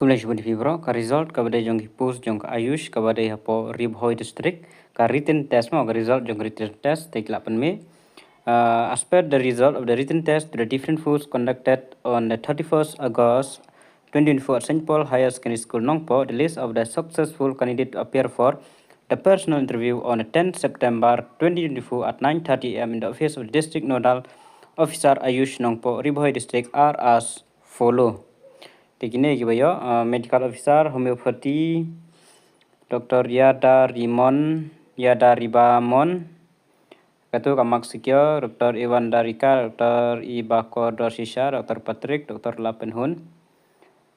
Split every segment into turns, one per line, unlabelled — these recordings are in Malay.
Khublei shibun fibro ka result ka bade jong post jong Ayush ka bade hapo RIBHOI district ka written test mo ka result jong written test take lapan me. As per the result of the written test, the different foods conducted on the 31st August 2024 at St. Paul Higher Secondary School Nongpo, the list of the successful candidates to appear for the personal interview on the 10th September 2024 at 9:30 a.m. in the office of the District Nodal Officer Ayush Nongpo, RIBHOI district are as follow. Tikine gibayo medical officer homeopathy Dr. Yada Ribamon Katu Kamak Sikyo, Dr. Iwan Darika, Dr. Ibako Dorsisha, Dr. Patrick, Dr. Lapenhun,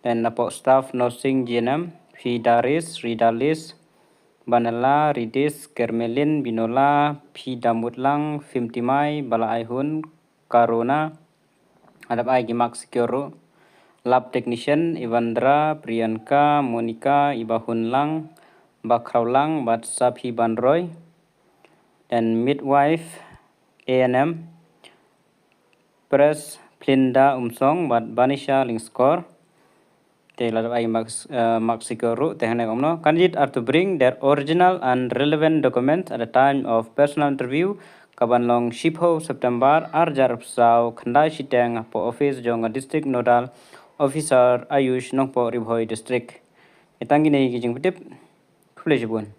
dan napok staff nursing GNM, Fidaris, Ridalis, Banala, Ridis, Kermelin, Binola, Pidamutlang, Fimtimai, Balaihun, Karuna, Adap Ai Gimak Sikyo, Lab Technician, Ivandra, Priyanka, Monica, Ibahunlang, Bakraulang, Batsaphi Banroy, dan midwife ANM Press Plinda Umsong but Banisha Lingskor candidate are to bring their original and relevant documents at the time of personal interview kaban long shipho September arjar sau khandai siteng po office jong district nodal officer Ayush nongpo RIBHOI district itangi nei gijing petip khublei shibun